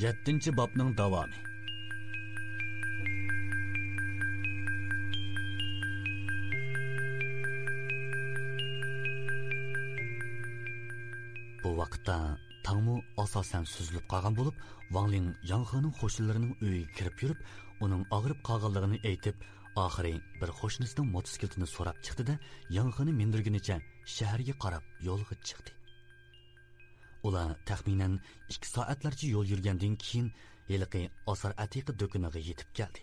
7-bobning davomi. Bu vaqtda tangmu asosan suzilib qolgan bo'lib, Wang Ling Yang Hening qo'shnilarining uyiga kirib yurib, uning og'rib qolganligini aytib, oxiri bir qo'shnisining motosikletini so'rab chiqdi-da, Yang Heni mindirgunicha shaharga qarab yo'lga chiqdi. Ular taxminan 2 soatlarcha yo'l yurgandan keyin yiliqi Asar Atiqi do'koniga yetib keldi.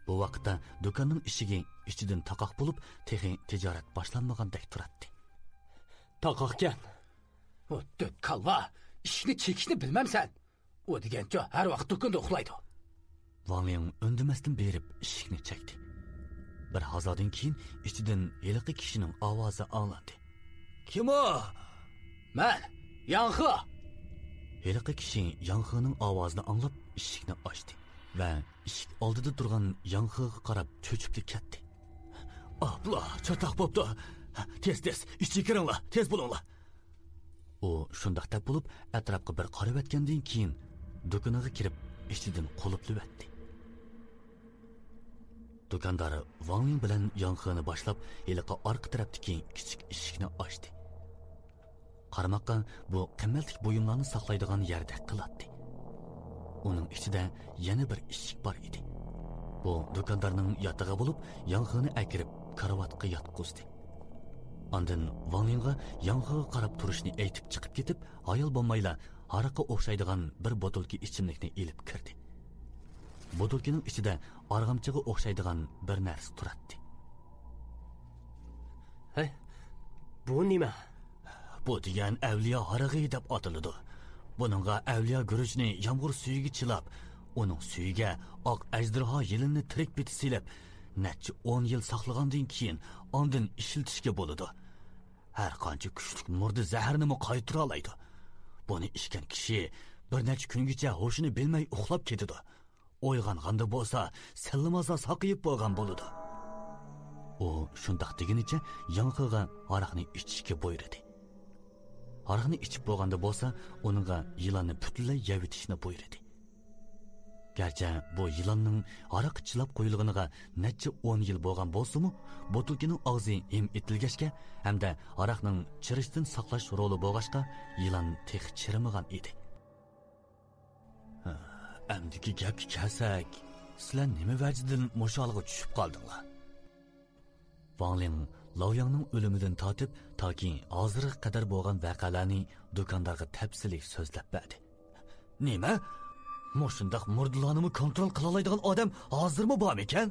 Bu vaqtda do'konning eshigi ichidan taqoq bo'lib, texi tijorat boshlanmagandek turadi. Taqoqkan. O döt kalva, işini çekişini bilmem sen. O degenço her vaqt do'konda uxlaydi. Wang Ling undamasdan berib eshikni chekdi. Bir hazardan keyin ichidan yiliqi kishining ovozi anglandi. Kim o? Men, Yang He. Yiliqi kishi Yang Hening ovozini anglab eshikni ochdi va eshik oldida turgan Yang He'ga qarab cho'chibdi ketdi. "Abla, chataq bo'pti. Tez, ishga kiringlar, tez bo'linglar." U shundaqda bo'lib, atrofga bir qarab o'tgandan keyin do'koniga kirib, ichidan qulflayotdi. Do'kondor Wang Ling bilan Yang He'ni boshlab, yiliqi orqa tarafdagi kichik eshikni ochdi. Qarmoqqa bu qimmatli buyumlarni saqlaydigan yerdek qiladi. Uning ichida yana bir eshik bor edi. Bu do'kondorning yotog'i bo'lib, Yang He'ni akirib karavotga yotqizdi. Ondan Wang Lingga Yang He'ga qarab turishni aytib chiqib ketib, ayol bo'lmayla haraqqa o'xshaydigan bir botulka ichimlikni elib kirdi. Botulkaning ichida arg'amchiga o'xshaydigan bir narsa turadi. Hey, bu nima? Bu degan avliyo harag'i deb atiladi. Buningga avliyo guruchni yomg'ir suyiga chilab, uning suyiga oq ajdarho yilini tirik biti silib, necha 10 yil saqlagandan keyin ondan ishiltishga bo'ladi. Har qancha kuchli murda zaharni qaytara oladi. Buni ichgan kishi bir necha kungacha hoshini bilmay uxlab ketadi. O'yg'onganda bo'lsa, sallamaza saqiyib bo'lgan bo'ladi. U shundaq degunicha Yang He'ga aroqni ichishga buyurdi. Aroqni ichib bo'lganda bo'lsa, uningga yilonni butunlay yevitishni buyurdi. Gerçi bu yılanның aroq chilab qo'yilganiga necha 10 yil bo'lgan bo'lsa-mu, botulkining og'zi hem etilgachga hamda aroqning chirishdan saqlash roli bo'lg'achqa yılan tex chirimagan edi. Amdiki gapga kelsak, sizlar nima vajdan musholga tushib qoldinglar? Wang Ling Laoyangning o'limidan tortib toki hozirga qadar bo'lgan voqealarni do'kondorga tafsiliy so'zlab berdi. Nima? Moshundaq murdalarni kontrol qila oladigan odam hozirmi bor ekan?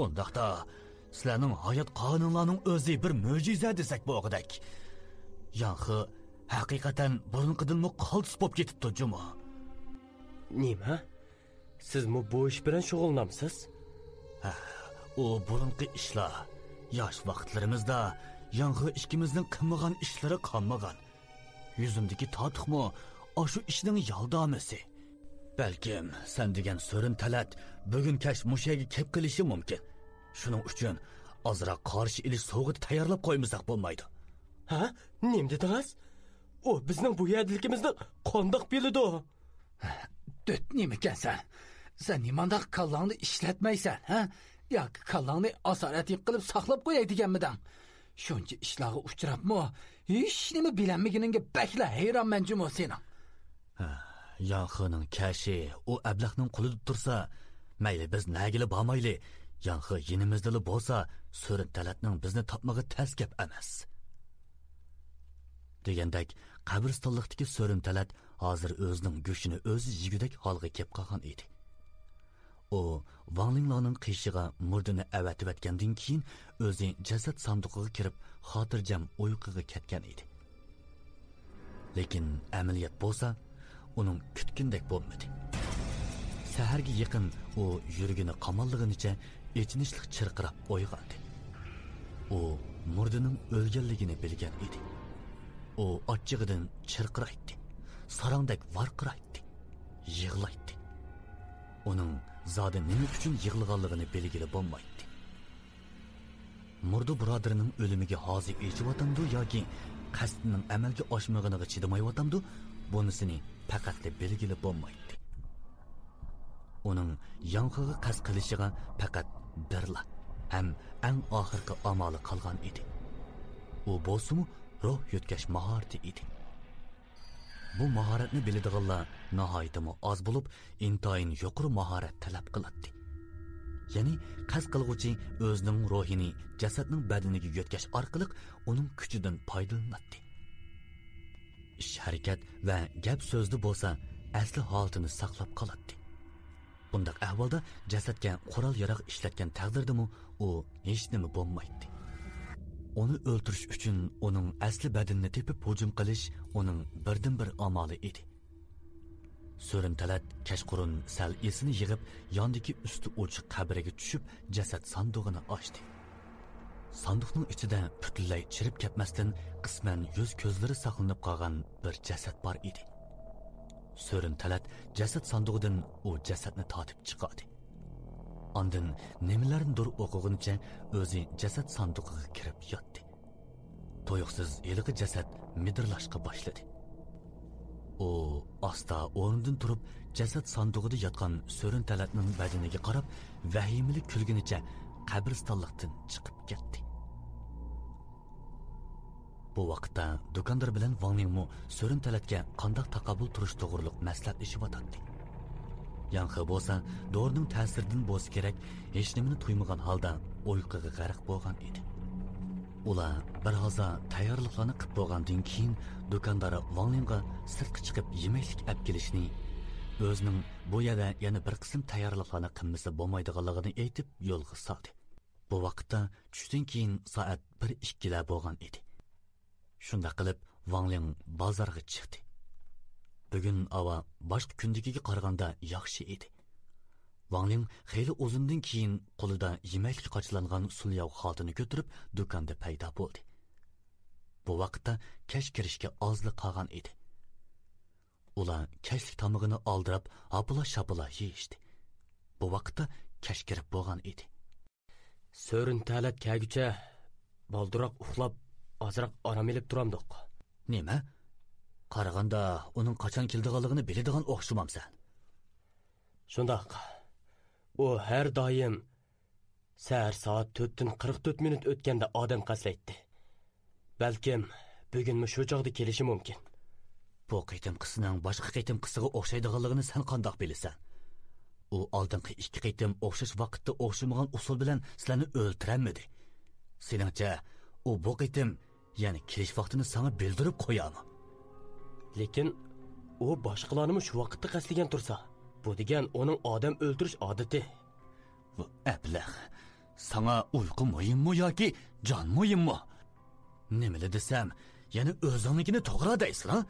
Undaqda sizlarning hayot qonunlarining o'zi bir mo'jiza desak bo'lg'idek. Yang He haqiqatan burunqidanmi qaltis bo'lib ketibdi juma. Nima? Sizmi bu ish bilan shug'ullanamsiz? O burunqi ishlar. Yosh vaqtlarimizda Yang He ikkimizning qilmagan ishlari qolmagan. Yuzimdagi totiqmi shu ishning yaldamisi. Balkim sen degan so'rin talat bugun kash mushaga kelib qilishi mumkin. Shuning uchun ozroq qarshi ilish so'g'it tayyorlab qo'ymasak bo'lmaydi. Ha? Nim dedingiz? O bizning bu yerlikimizni qandoq biladi? Döt nima ekansan? Sen nimandaq kallangni ishlatmaysan, ha? Yoki kallangni asorat qilib saqlab qo'yay deganmidan? Shuncha ishlarga uchrabmi? Hech nima bilanmaginingga bakla hayronman juma seni. Yang Hening kashi o ablaqning qulida tursa, mayli biz nagili bormayli, Yang He yinimizda bo'lsa, so'rin talatning bizni topmag'i tas gap emas. Degandek, qabristonlikdagi so'rin talat hozir o'zining go'shini o'zi yigudek holga kelib qolgan edi. O Wang Linglarning qishiga murdini avatib atgandan keyin o'zi jasad sanduqiga kirib, xotirjam uyquga ketgan edi. Lekin amaliyot bo'lsa, uning kutgandek bo'lmadi. Saharga yaqin u yuragini qamallig'icha echinishlik chirqirab uyg'ondi. U murdining o'lganligini bilgan edi. U ochchig'idan chirqiraydi, sarangdek varqiraydi, yig'laydi. Uning zodi nima uchun yig'laganligini belgili bo'lmaydi. Murdi birodarining o'limiga hozir echivatamdi yoki qasdining amalga oshmaganiga chidamayvatamdi, bunisini faqatla belgili bo'lmaydi. Uning yanğıga qasd qilishiga faqat birla ham eng oxirgi amali qolgan edi. U bo'lsa-mu ruh yutkash mahorati edi. Bu mahoratni biladiganlar nihoyatda oz bo'lib, intayin yuqori mahorat talab qiladi. Ya'ni qasd qilguvchi o'zining ruhini jasadning badaniga yutkash orqali uning kuchidan foydalanadi. Ish harakat va gap so'zda bo'lsa, asli holatini saqlab qoladi. Bundaq ahvolda jasadga qurol yarog' ishlatgan taqdirdami u hech nima bo'lmaydi. Onu o'ltirish uchun uning asli badanini tepib hujum qilish uning birdan-bir amali edi. So'rin talat kashqurun sal esini yig'ib, yondagi usti ochiq qabriga tushib, jasad sandig'ini ochdi. Sandiqning ichida butunlay chirib ketmasdan qisman yuz ko'zlari saqlanib qolgan bir jasad bor edi. So'rin talat jasad sandig'idan u jasadni tortib chiqadi. Ondan nimalarnidir o'qiguncha o'zi jasad sandig'iga kirib yotdi. To'yuqsiz eliqi jasad midirlashga boshladi. U asta o'rnidan turib, jasad sandig'ida yotgan So'rin talatning badaniga qarab, vahimali kulgunicha qabristonlikdan chiqib ketdi. Bu vaqtda do'kondor bilan Vangning So'rin talatga qanday taqabul turish to'g'riliq maslahatlashib o'tadi. Yanqi bo'lsa, dorining ta'siridan bo'lsa kerak, hech nimani tuymagan holda uyquga g'arq bo'lgan edi. Ular bir haza tayyorliklarni qilib bo'lgandan keyin do'kondor Vanglingga sirtqa chiqib yemeklik olib kelishni, o'zining bu yerda yana bir qism tayyorliklarni qilmasa bo'lmaydiganligini aytib yo'lga soldi. Bu vaqtda tushdan keyin soat 1-2 lar bo'lgan edi. Shunda qilib Vangling bozorga chiqdi. Bugun ava boshqa kundagiga qaraganda yaxshi edi. Vangling xeyli uzundan keyin qo'lida yemeklik qochilangan sulyav xotini ko'tarib do'konda paydo bo'ldi. Bu vaqtda kash kirishga ozli qolgan edi. Ular kashlik tomog'ini oldirib, apula-shapula yeyishdi. Bu vaqtda kash kirib bo'lgan edi. So'rin talat kelgucha boldiroq uxlab, ozroq orom olib turamdiq. Nima? Qaraganda uning qachon keldiganligini biladigan o'xshamamsan. Shundoq. U har doim soat 4:44 minut o'tganda odam qaslaydi. Balkim bugun shu chog'da kelishi mumkin. Bu qitim qisning boshqa qitim qisiga o'xshaydiganligini sen qandoq bilasan? U oldingi 2 qitim o'xshash vaqtda o'xshamagan usul bilan sizlarni o'ltiramidi. Seningcha u bu qitim, ya'ni kelish vaqtini sana bildirib qo'yami? Lekin u boshqalarni shu vaqtda qasligan tursa, bu degan uning odam o'ltirish odati. Bu ablah. Sana uyqu muhimmi yoki jon muhimmi? Nimali desam, yana o'zingnikini to'g'ri deysan, ha?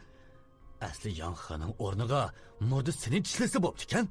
Asli yanxaning o'rniga murda seni tishlasa bo'pti-kan.